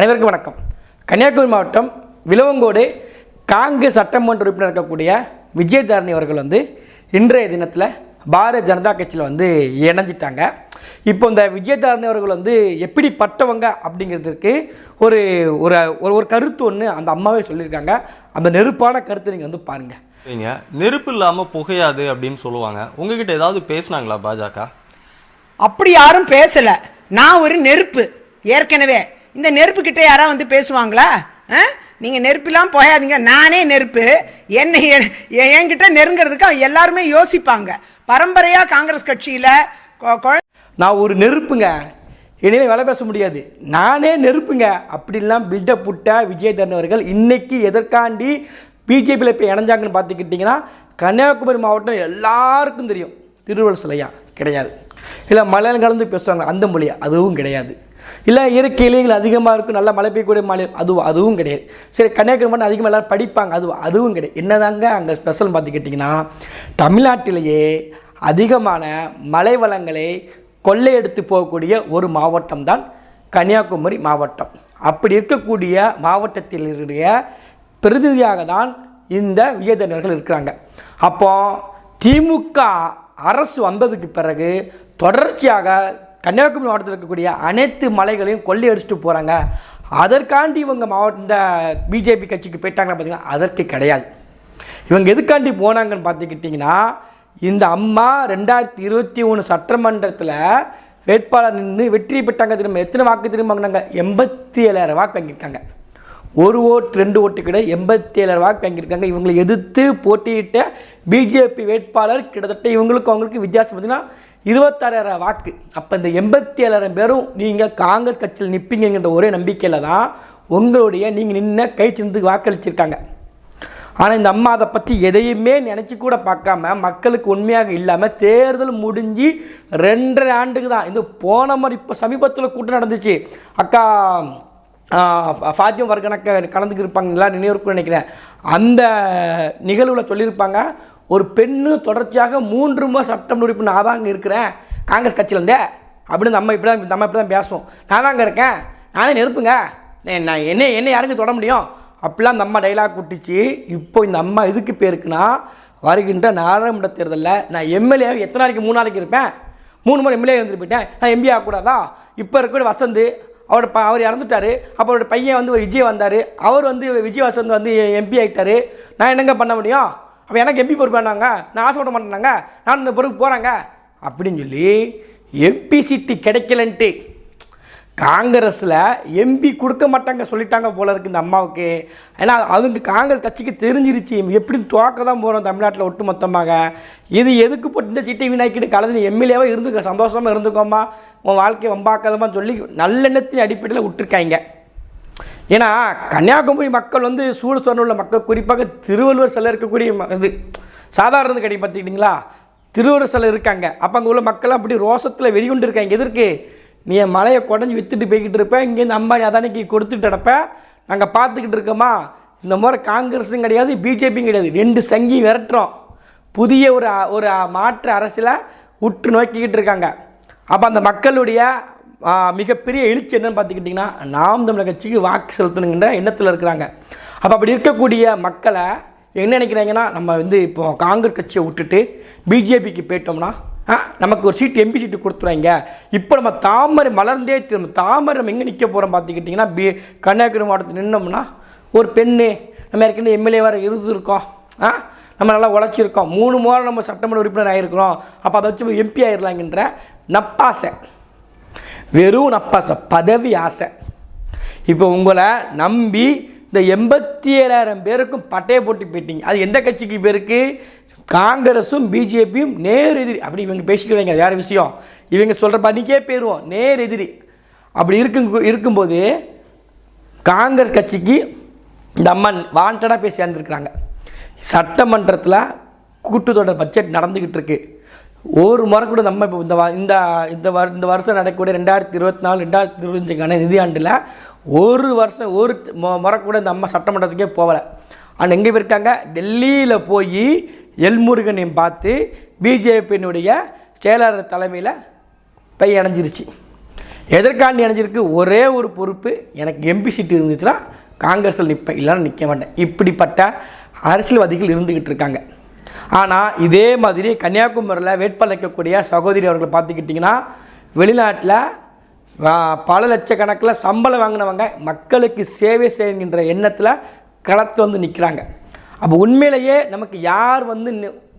அனைவருக்கும் வணக்கம். கன்னியாகுமரி மாவட்டம் விளவங்கோடு காங்கிரஸ் சட்டமன்ற உறுப்பினர் இருக்கக்கூடிய விஜயதாரணி அவர்கள் இன்றைய தினத்தில் பாரதிய ஜனதா கட்சியில் இணைஞ்சிட்டாங்க. இப்போ இந்த விஜயதாரணி அவர்கள் எப்படிப்பட்டவங்க அப்படிங்கிறதுக்கு ஒரு ஒரு ஒரு கருத்து ஒன்று அந்த அம்மாவே சொல்லியிருக்காங்க. அந்த நெருப்பான கருத்தை நீங்கள் பாருங்கள். நெருப்பு இல்லாமல் புகையாது அப்படின்னு சொல்லுவாங்க. உங்ககிட்ட ஏதாவது பேசினாங்களா பாஜக? அப்படி யாரும் பேசலை. நான் ஒரு நெருப்பு. ஏற்கனவே இந்த நெருப்பு கிட்ட யாராவது பேசுவாங்களா? நீங்கள் நெருப்பெல்லாம் போயாதீங்க, நானே நெருப்பு, என்னை என்கிட்ட நெருங்கிறதுக்கு எல்லாருமே யோசிப்பாங்க. பரம்பரையாக காங்கிரஸ் கட்சியில் நான் ஒரு நெருப்புங்க, இனிமே வேலை பேச முடியாது, நானே நெருப்புங்க அப்படின்லாம் பில்டப் விட்ட விஜயதாரணி அவர்கள் இன்னைக்கு எதற்காண்டி பிஜேபியில் இப்போ இணைஞ்சாங்கன்னு பார்த்துக்கிட்டிங்கன்னா, கன்னியாகுமரி மாவட்டம் எல்லாருக்கும் தெரியும். திருவள்ளுவர் சிலையா கிடையாது, இல்லை மலையாளம் கலந்து பேசுவாங்க அந்த மொழியா அதுவும் கிடையாது, இல்லை இயற்கை இலைகள் அதிகமாக இருக்கும் நல்ல மழை பெய்யக்கூடிய மாநிலம் அதுவும் கிடையாது. சரி, கன்னியாகுமரி மட்டும் அதிகமாக எல்லோரும் படிப்பாங்க அதுவும் கிடையாது. என்னதாங்க அங்கே ஸ்பெஷல் பார்த்துக்கிட்டிங்கன்னா, தமிழ்நாட்டிலேயே அதிகமான மலை வளங்களை கொள்ளையெடுத்து போகக்கூடிய ஒரு மாவட்டம் தான் கன்னியாகுமரி மாவட்டம். அப்படி இருக்கக்கூடிய மாவட்டத்திலுடைய பிரதிநிதியாக தான் இந்த விஜயதாரணி அவர்கள் இருக்கிறாங்க. அப்போ திமுக அரசு வந்ததுக்கு பிறகு தொடர்ச்சியாக கன்னியாகுமரி மாவட்டத்தில் இருக்கக்கூடிய அனைத்து மலைகளையும் கொள்ளையடிச்சிட்டு போகிறாங்க. அதற்காண்டி இவங்க இந்த பிஜேபி கட்சிக்கு போயிட்டாங்கன்னு பார்த்தீங்கன்னா அதற்கு கிடையாது. இவங்க எதுக்காண்டி போனாங்கன்னு பார்த்துக்கிட்டிங்கன்னா, இந்த அம்மா 2021 சட்டமன்றத்தில் வேட்பாளர் நின்று வெற்றி பெற்றாங்க. திரும்ப எத்தனை வாக்கு திரும்ப வாங்கினாங்க? 87,000 வாக்கு வாங்கியிருக்காங்க. ஒரு ஓட்டு 2 ஓட்டு கிடையாது, 87,000 வாக்கு வாங்கியிருக்காங்க. இவங்களை எதிர்த்து போட்டியிட்ட பிஜேபி வேட்பாளர் கிட்டத்தட்ட இவங்களுக்கும் அவங்களுக்கு வித்தியாசம் பார்த்தீங்கன்னா 26,000 வாக்கு. அப்போ இந்த 87,000 பேரும் நீங்கள் காங்கிரஸ் கட்சியில் நிற்பீங்கன்ற ஒரே நம்பிக்கையில் தான் உங்களுடைய நீங்கள் நின்ன கை சின்னத்துக்கு வாக்களிச்சிருக்காங்க. ஆனால் இந்த அம்மா அதை பற்றி எதையுமே நினச்சி கூட பார்க்காம மக்களுக்கு உண்மையாக இல்லாமல் தேர்தல் முடிஞ்சு 2.5 ஆண்டுக்கு தான் இந்த போன மாதிரி இப்போ சமீபத்தில் கூட்டம் நடந்துச்சு. அக்கா ஃபாத்திமா வர்கனக்க கலந்துக்கு இருப்பாங்களா நினைவுக்கு நினைக்கிறேன். அந்த நிகழ்வில் சொல்லியிருப்பாங்க, ஒரு பெண்ணு தொடர்ச்சியாக 3 முறை சட்டமன்ற உறுப்பினர் நான் தான் அங்கே இருக்கிறேன் காங்கிரஸ் கட்சியிலேருந்தே அப்படின்னு நம்ம இப்படி தான் பேசுவோம். நான் தான் அங்கே இருக்கேன், நானே நெருப்புங்க, நான் என்ன யாருங்க தொட முடியும் அப்படிலாம் அந்த அம்மா டைலாக் விட்டுச்சு. இப்போ இந்த அம்மா எதுக்கு பேருக்குன்னா, வருகின்ற நாடாளுமன்ற தேர்தலில் நான் எம்எல்ஏ எத்தனை நாளைக்கு 3 நாளைக்கு இருப்பேன், 3 முறை எம்எல்ஏ இருந்துட்டு போயிட்டேன், நான் எம்பி ஆகக்கூடாதா? இப்போ இருக்கக்கூடிய வசந்த் அவர் இறந்துட்டார். அப்போ அவரோட பையன் விஜய் வந்தார், அவர் விஜய் வசந்த் எம்பி ஆகிட்டார். நான் என்னங்க பண்ண முடியும்? அப்போ எனக்கு எம்பி பொறுப்பு வேணாங்க, நான் ஆசைப்பட மாட்டேனாங்க, நான் இந்த பொறுப்பு போகிறாங்க அப்படின்னு சொல்லி எம்பி சீட்டு கிடைக்கலன்ட்டு காங்கிரஸில் எம்பி கொடுக்க மாட்டாங்க சொல்லிட்டாங்க போல இருக்குது இந்த அம்மாவுக்கு. ஏன்னா அதுக்கு காங்கிரஸ் கட்சிக்கு தெரிஞ்சிருச்சு எப்படி துவக்க தான் போகிறோம் தமிழ்நாட்டில் ஒட்டு மொத்தமாக. இது எதுக்கு போட்டு இந்த சீட்டை வீணாக்கிட்டு கலந்து எம்எல்ஏவாக இருந்துக்க, சந்தோஷமாக இருந்துக்கோமா, உன் வாழ்க்கையை வம்பாக்காதமான்னு சொல்லி நல்லெண்ணத்தின் அடிப்படையில் விட்டுருக்காங்க. ஏன்னா கன்னியாகுமரி மக்கள் சூடு சொன்ன உள்ள மக்கள், குறிப்பாக திருவள்ளுவர் சிலை இருக்கக்கூடிய இது சாதாரண கடை பார்த்துக்கிட்டிங்களா, திருவள்ளுவர் சிலை இருக்காங்க. அப்போ அங்கே உள்ள மக்கள்லாம் அப்படி ரோசத்தில் வெறிகொண்டு இருக்காங்க. எதற்கு? நீ என் மலையை குடஞ்சி விற்றுட்டு போய்கிட்டு இருப்பேன், இங்கேருந்து அம்பானி அதானிக்கு கொடுத்துட்டு நடப்பேன், நாங்கள் பார்த்துக்கிட்டு இருக்கோமா? இந்த மாதிரி காங்கிரஸும் கிடையாது பிஜேபியும் கிடையாது, 2 சங்கி விரட்டுறோம், புதிய ஒரு மாற்று அரசியலை உற்று நோக்கிக்கிட்டு இருக்காங்க. அப்போ அந்த மக்களுடைய மிகப்பெரிய எழுச்சி என்னன்னு பார்த்துக்கிட்டிங்கன்னா, நாம் தமிழர் கட்சிக்கு வாக்கு செலுத்தணுங்கிற எண்ணத்தில் இருக்கிறாங்க. அப்போ அப்படி இருக்கக்கூடிய மக்களை என்ன நினைக்கிறாங்கன்னா, நம்ம இப்போ காங்கிரஸ் கட்சியை விட்டுட்டு பிஜேபிக்கு போயிட்டோம்னா நமக்கு ஒரு சீட்டு எம்பி சீட்டு கொடுத்துருவாங்க. இப்போ நம்ம தாமரை மலர்ந்தே திரும்ப தாமரை நம்ம எங்கே நிற்க போகிறோம் பார்த்துக்கிட்டிங்கன்னா, கன்னியாகுமரி மாவட்டத்தில் நின்னோம்னா ஒரு பெண்ணு நம்ம ஏற்கனவே எம்எல்ஏ வர இருந்துருக்கோம், நம்ம நல்லா உழைச்சிருக்கோம், 3 முறை நம்ம சட்டமன்ற உறுப்பினர் ஆகிருக்கிறோம், அப்போ அதை வச்சு எம்பி ஆகிடலாங்கிற நப்பாசை, வெறும் நப்பாசை, பதவி ஆசை. இப்போ உங்களை நம்பி இந்த 87,000 பேருக்கும் பட்டையை போட்டு போயிட்டீங்க. அது எந்த கட்சிக்கு பேருக்கு? காங்கிரஸும் பிஜேபியும் நேர் எதிரி. அப்படி இவங்க பேசிக்கிறாங்க, அது யார் விஷயம்? இவங்க சொல்கிற பண்ணிக்கே போயிடுவோம், நேர் எதிரி. அப்படி இருக்கும்போது காங்கிரஸ் கட்சிக்கு இந்த அம்மா வாண்டடாக போய் சேர்ந்துருக்குறாங்க. சட்டமன்றத்தில் கூட்டுத்தொடர் பட்ஜெட் நடந்துக்கிட்டு இருக்கு. ஒரு முறை கூட நம்ம இப்போ இந்த வருஷம் நடக்கக்கூடிய 2024-2025 நிதியாண்டில் ஒரு முறை கூட இந்த அம்மா சட்டமன்றத்துக்கே போகலை. ஆனால் எங்கே போயிருக்காங்க? டெல்லியில் போய் எல்முருகனையும் பார்த்து பிஜேபியினுடைய செயலாளர் தலைமையில் போய் இணைஞ்சிருச்சு. எதற்காண்டி இணைஞ்சிருக்கு ஒரே ஒரு பொறுப்பு, எனக்கு எம்பி சீட்டு இருந்துச்சுன்னா காங்கிரஸில் நிற்பேன், இல்லைன்னா நிற்க மாட்டேன். இப்படிப்பட்ட அரசியல்வாதிகள் இருந்துக்கிட்டு இருக்காங்க. ஆனால் இதே மாதிரி கன்னியாகுமரியில் வேட்பாளர் நிற்கக்கூடிய சகோதரி அவர்களை பார்த்துக்கிட்டிங்கன்னா வெளிநாட்டில் பல லட்சக்கணக்கில் சம்பளம் வாங்கினவங்க மக்களுக்கு சேவை செய்கின்ற எண்ணத்தில் களத்தில் வந்து நிற்கிறாங்க. அப்போ உண்மையிலேயே நமக்கு யார் வந்து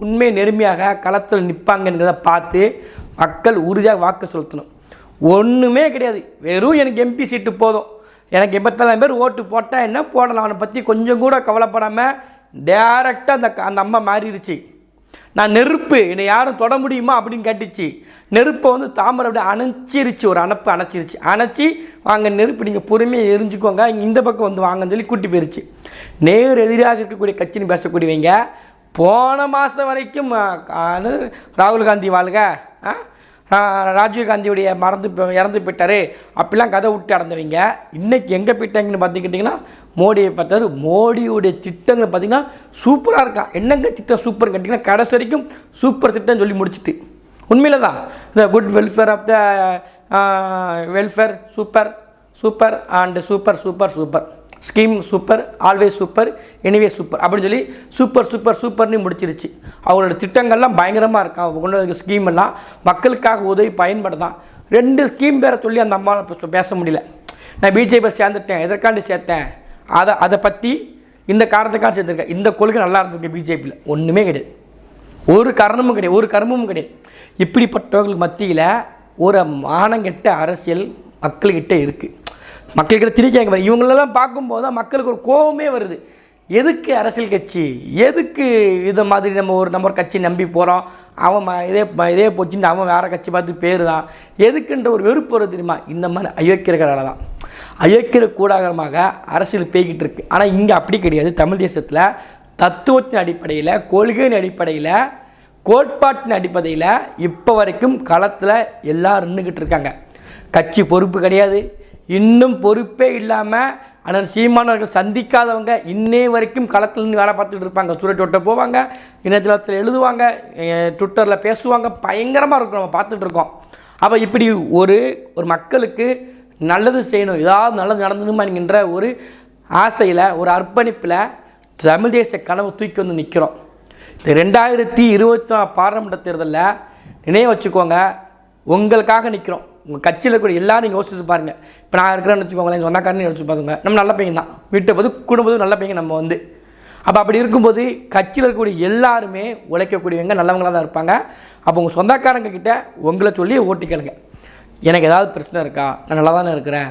உண்மை நெருமையாக களத்தில் நிற்பாங்கன்றதை பார்த்து மக்கள் உறுதியாக வாக்கு செலுத்தணும். ஒன்றுமே கிடையாது, வெறும் எனக்கு எம்பி சீட்டு போதும், எனக்கு 84 பேர் ஓட்டு போட்டால் என்ன போடலாம், அவனை பற்றி கொஞ்சம் கூட கவலைப்படாமல் டேரெக்டாக அந்த அம்மா மாறிடுச்சு. நான் நெருப்பு, என்னை யாரும் தொட முடியுமா அப்படின்னு கேட்டுச்சு. நெருப்பை வந்து தாமரை அப்படியே அணைச்சிருச்சு, ஒரு அணைப்பு அணைச்சி வாங்க நெருப்பு நீங்கள் பொறுமையாக எரிஞ்சுக்கோங்க, இங்கே இந்த பக்கம் வந்து வாங்கன்னு சொல்லி கூட்டி போயிருச்சு. நேர் எதிராக இருக்கக்கூடிய கட்சின்னு பேசக்கூடியவங்க போன மாதம் வரைக்கும் ராகுல் காந்தி வாழ்க, ராஜீவ்காந்தியுடைய இறந்து போயிட்டார் அப்படிலாம் கதை விட்டு அடந்தவங்க இன்றைக்கி எங்கே போயிட்டாங்கன்னு பார்த்துக்கிட்டிங்கன்னா மோடியை பார்த்தாரு. மோடியுடைய திட்டங்கள் பார்த்திங்கன்னா சூப்பராக இருக்கான். என்னங்க திட்டம் சூப்பர்னு கேட்டிங்கன்னா கடைசி வரைக்கும் சூப்பர் திட்டம்னு சொல்லி முடிச்சுட்டு உண்மையில் தான் இந்த good welfare of the welfare super and super scheme super, always super, anyway super அப்படின்னு சொல்லி சூப்பர்னு முடிச்சிருச்சு. அவரோட திட்டங்கள்லாம் பயங்கரமாக இருக்கா. அவங்க கொண்டு வந்த ஸ்கீம் எல்லாம் மக்களுக்காக உதவி பயன்படுதான். 2 ஸ்கீம் பேரை சொல்லி அந்த அம்மாவை பேச முடியல. நான் பிஜேபி சேர்ந்துட்டேன், எதற்காண்டி சேர்த்தேன், அதை பற்றி இந்த காரணத்துக்காக சேர்த்துருக்கேன், இந்த கொள்கை நல்லா இருந்திருக்கு பிஜேபியில், ஒன்றுமே கிடையாது, ஒரு கர்மமும் கிடையாது. இப்படிப்பட்டவர்களுக்கு மத்தியில் ஒரு மானங்கெட்ட அரசியல் மக்கள்கிட்ட இருக்குது. மக்கள்கிட்ட திணிக்காங்க. இவங்களெல்லாம் பார்க்கும்போது தான் மக்களுக்கு ஒரு கோபமே வருது. எதுக்கு அரசியல் கட்சி, எதுக்கு இதை மாதிரி நம்ம ஒரு கட்சி நம்பி போகிறோம், அவன் இதே போச்சுன்னு அவன் வேறு கட்சி பார்த்து பேர் தான் எதுக்குன்ற ஒரு வெறுப்பு வருது தெரியுமா. இந்த மாதிரி அயோக்கியர்களால் தான் அயோக்கிய கூடாரமாக அரசியல் பேய்கிட்டு இருக்குது. ஆனால் இங்கே அப்படி கிடையாது. தமிழ் தேசத்தில் தத்துவத்தின் அடிப்படையில், கொள்கையின் அடிப்படையில், கோட்பாட்டின் அடிப்படையில் இப்போ வரைக்கும் களத்தில் எல்லோரும் நின்றுக்கிட்டு இருக்காங்க. கட்சி பொறுப்பு கிடையாது, இன்னும் பொறுப்பே இல்லாமல் அண்ணன் சீமானவர்கள் சந்திக்காதவங்க இன்னே வரைக்கும் களத்தில் நின்று வேலை பார்த்துட்டு இருப்பாங்க. சுரட்டோட்ட போவாங்க, இணையதளத்தில் எழுதுவாங்க, ட்விட்டரில் பேசுவாங்க, பயங்கரமாக இருக்கும், நம்ம பார்த்துட்டு இருக்கோம். அப்போ இப்படி ஒரு மக்களுக்கு நல்லது செய்யணும், ஏதாவது நல்லது நடந்துடுமா என்கின்ற ஒரு ஆசையில், ஒரு அர்ப்பணிப்பில் தமிழ் தேச கனவு தூக்கி வந்து நிற்கிறோம். இந்த 2024 பாராளுமன்ற தேர்தலில் நினைவு வச்சுக்கோங்க, உங்களுக்காக நிற்கிறோம். உங்கள் கட்சியில் கூட எல்லோரும் நீங்கள் யோசிச்சு பாருங்கள். இப்போ நான் இருக்கிறேன்னு வச்சுக்கோங்களேன், சொந்தக்காரன்னு யோசிச்சு பார்த்துங்க, நம்ம நல்ல பையன் தான், வீட்டை போது குடும்பத்தும் நல்ல பையன் நம்ம வந்து. அப்போ அப்படி இருக்கும்போது கட்சியில் இருக்கக்கூடிய எல்லாருமே உழைக்கக்கூடியவங்க நல்லவங்களாக தான் இருப்பாங்க. அப்போ உங்கள் சொந்தக்காரங்க கிட்ட உங்களை சொல்லி ஓட்டிக்கலுங்க. எனக்கு ஏதாவது பிரச்சனை இருக்கா, நான் நல்லா தானே இருக்கிறேன்,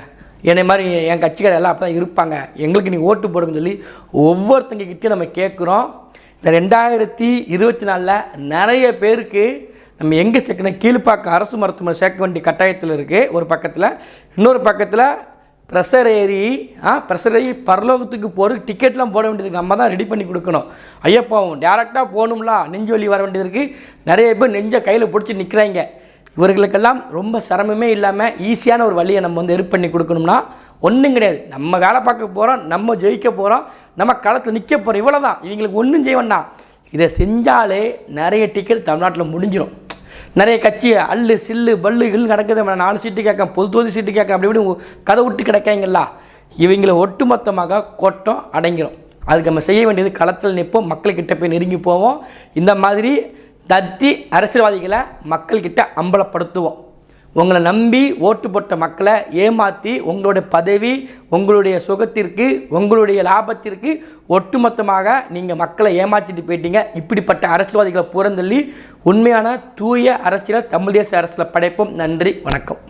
என்னை மாதிரி என் கட்சிக்கார எல்லாம் அப்போ தான் இருப்பாங்க, எங்களுக்கு நீங்கள் ஓட்டு போடுங்கன்னு சொல்லி ஒவ்வொருத்தங்கக்கிட்டே நம்ம கேட்குறோம். இந்த 2024 நிறைய பேருக்கு நம்ம எங்கே சேர்க்கணும், கீழ்ப்பாக்கம் அரசு மருத்துவமனை சேர்க்க வேண்டிய கட்டாயத்தில் இருக்குது ஒரு பக்கத்தில். இன்னொரு பக்கத்தில் ப்ரெஷர் ஏறி பரலோகத்துக்கு போகிறதுக்கு டிக்கெட்லாம் போட வேண்டியதுக்கு நம்ம தான் ரெடி பண்ணி கொடுக்கணும். ஐயப்பாவும் டேரெக்டாக போகணும்ல, நெஞ்சு வலி வர வேண்டியதுக்கு நிறைய பேர் நெஞ்சை கையில் பிடிச்சி நிற்கிறாங்க. இவர்களுக்கெல்லாம் ரொம்ப சிரமமே இல்லாமல் ஈஸியான ஒரு வழியை நம்ம வந்து எரு பண்ணி கொடுக்கணும்னா ஒன்றும் கிடையாது. நம்ம வேலை பார்க்க போகிறோம், நம்ம ஜெயிக்க போகிறோம், நம்ம களத்தில் நிற்க போகிறோம், இவ்வளோ தான். இவங்களுக்கு ஒன்றும் செய்ய வேண்டாம். இதை செஞ்சாலே நிறைய டிக்கெட் தமிழ்நாட்டில் முடிஞ்சிடும். நிறைய கட்சி அல்லு சில்லு பல்லுகள் நடக்குது, 4 சீட்டு கேட்க, பொது சீட்டு கேட்க, அப்படி இப்படி கதை விட்டு கிடைக்காங்களா. இவங்களை ஒட்டுமொத்தமாக கோட்டம் அடங்கிடும். அதுக்கு நம்ம செய்ய வேண்டியது களத்தில் நிற்போம், மக்கள்கிட்ட போய் நெருங்கி போவோம். இந்த மாதிரி தத்தி அரசியல்வாதிகளை மக்கள்கிட்ட அம்பலப்படுத்துவோம். உங்களை நம்பி ஓட்டு போட்ட மக்களை ஏமாற்றி உங்களுடைய பதவி, உங்களுடைய சுகத்திற்கு, உங்களுடைய லாபத்திற்கு ஒட்டுமொத்தமாக நீங்கள் மக்களை ஏமாற்றிட்டு போயிட்டீங்க. இப்படிப்பட்ட அரசியல்வாதிகளை புறந்தள்ளி உண்மையான தூய அரசியலை தமிழ் தேச அரசியலை படைப்போம். நன்றி, வணக்கம்.